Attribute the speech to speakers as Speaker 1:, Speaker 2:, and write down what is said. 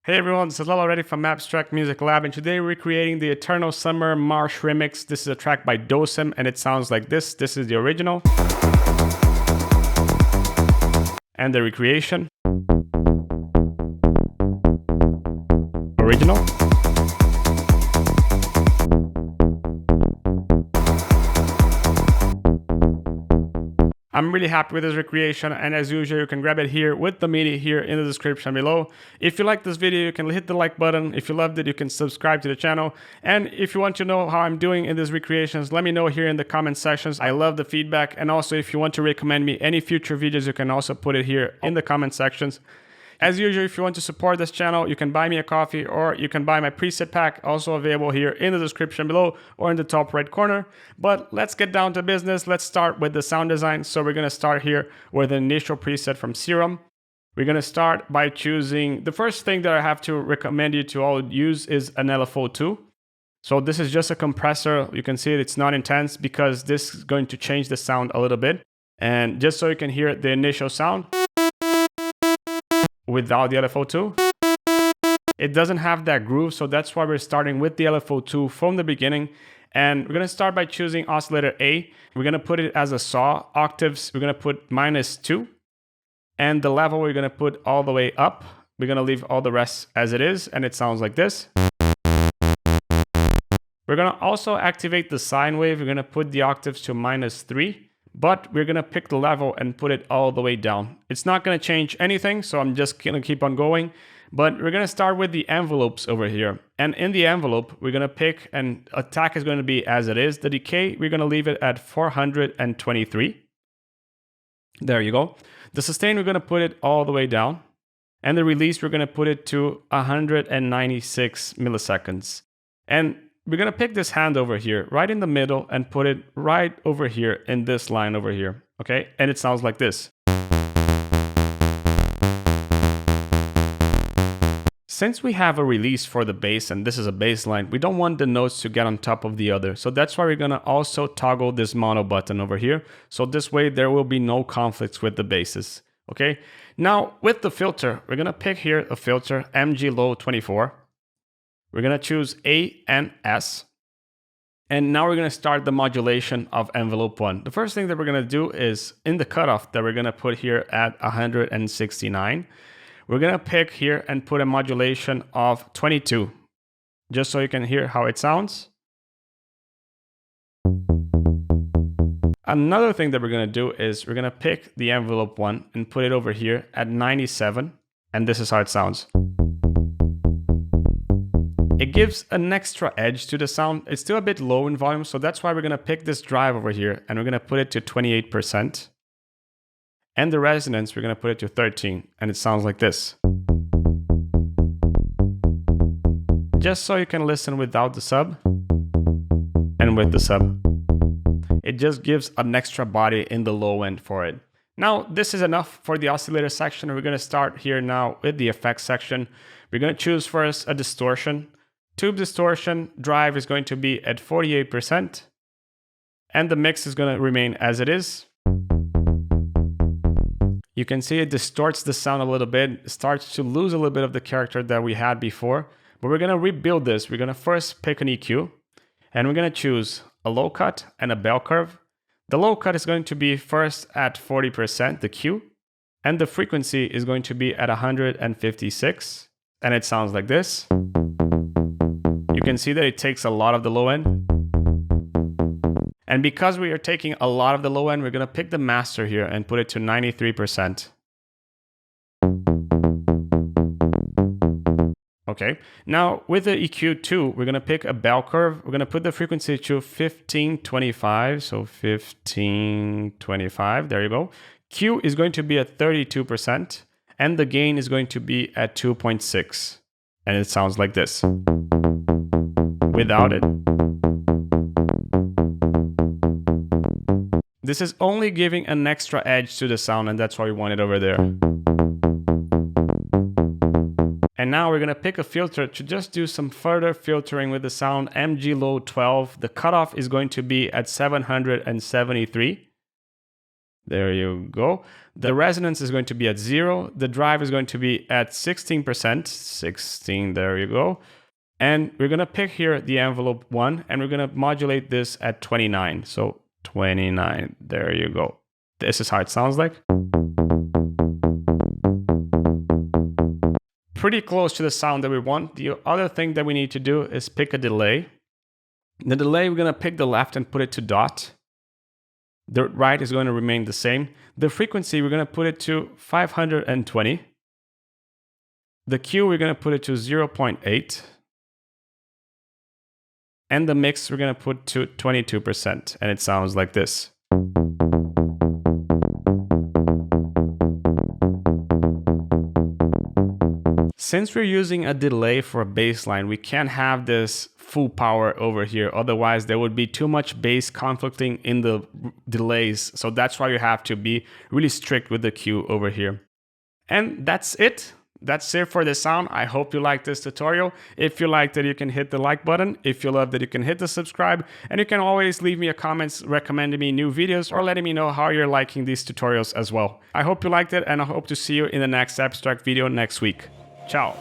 Speaker 1: Hey everyone, this is Lalo already from Abstrakt Music Lab, and today we're creating the Eternal Summer Marsh remix. This is a track by Dosem, and it sounds like this. This is the original. And the recreation. Original. I'm really happy with this recreation, and as usual you can grab it here with the MIDI here in the description below. If you like this video, you can hit the like button. If you loved it, you can subscribe to the channel. And if you want to know how I'm doing in these recreations, let me know here in the comment sections. I love the feedback. And also if you want to recommend me any future videos, you can also put it here in the comment sections. As usual, if you want to support this channel, you can buy me a coffee or you can buy my preset pack, also available here in the description below or in the top right corner. But let's get down to business. Let's start with the sound design. So we're going to start here with an initial preset from Serum. We're going to start by choosing, the first thing that I have to recommend you to all use is an LFO2. So this is just a compressor. You can see it's not intense because this is going to change the sound a little bit. And just so you can hear the initial sound without the LFO2. It doesn't have that groove, so that's why we're starting with the LFO2 from the beginning. And we're gonna start by choosing oscillator A. We're gonna put it as a saw. Octaves, we're gonna put -2. And the level we're gonna put all the way up. We're gonna leave all the rest as it is, and it sounds like this. We're gonna also activate the sine wave. We're gonna put the octaves to -3. But we're gonna pick the level and put it all the way down. It's not gonna change anything, so I'm just gonna keep on going. But we're gonna start with the envelopes over here. And in the envelope, we're gonna pick, and attack is gonna be as it is. The decay, we're gonna leave it at 423. There you go. The sustain, we're gonna put it all the way down. And the release, we're gonna put it to 196 milliseconds. And we're gonna pick this hand over here, right in the middle, and put it right over here in this line over here, okay? And it sounds like this. Since we have a release for the bass, and this is a bass line, we don't want the notes to get on top of the other. So that's why we're gonna also toggle this mono button over here. So this way there will be no conflicts with the basses, okay? Now with the filter, we're gonna pick here a filter, MG Low 24. We're gonna choose A and S. And now we're gonna start the modulation of envelope 1. The first thing that we're gonna do is in the cutoff that we're gonna put here at 169, we're gonna pick here and put a modulation of 22, just so you can hear how it sounds. Another thing that we're gonna do is we're gonna pick the envelope 1 and put it over here at 97, and this is how it sounds. It gives an extra edge to the sound. It's still a bit low in volume, so that's why we're gonna pick this drive over here and we're gonna put it to 28%. And the resonance, we're gonna put it to 13, and it sounds like this. Just so you can listen without the sub and with the sub. It just gives an extra body in the low end for it. Now, this is enough for the oscillator section. We're gonna start here now with the effects section. We're gonna choose first a distortion. Tube distortion drive is going to be at 48%, and the mix is going to remain as it is. You can see it distorts the sound a little bit. It starts to lose a little bit of the character that we had before, but we're going to rebuild this. We're going to first pick an EQ, and we're going to choose a low cut and a bell curve. The low cut is going to be first at 40%, the Q, and the frequency is going to be at 156, and it sounds like this. You can see that it takes a lot of the low end. And because we are taking a lot of the low end, we're going to pick the master here and put it to 93%. Okay, now with the EQ2, we're going to pick a bell curve. We're going to put the frequency to 1525, so 1525, there you go. Q is going to be at 32%, and the gain is going to be at 2.6. And it sounds like this. Without it. This is only giving an extra edge to the sound, and that's why we want it over there. And now we're gonna pick a filter to just do some further filtering with the sound. MG Low 12. The cutoff is going to be at 773. There you go. The resonance is going to be at 0. The drive is going to be at 16%. 16, there you go. And we're going to pick here the envelope 1, and we're going to modulate this at 29. So 29, there you go. This is how it sounds like. Pretty close to the sound that we want. The other thing that we need to do is pick a delay. The delay, we're going to pick the left and put it to dot. The right is going to remain the same. The frequency, we're going to put it to 520. The Q, we're going to put it to 0.8. And the mix, we're going to put to 22%. And it sounds like this. Since we're using a delay for a bass line, we can't have this full power over here. Otherwise, there would be too much bass conflicting in the delays. So that's why you have to be really strict with the Q over here. And that's it. That's it for the sound. I hope you liked this tutorial. If you liked it, you can hit the like button. If you loved it, you can hit the subscribe. And you can always leave me a comment recommending me new videos or letting me know how you're liking these tutorials as well. I hope you liked it, and I hope to see you in the next Abstrakt video next week. Ciao.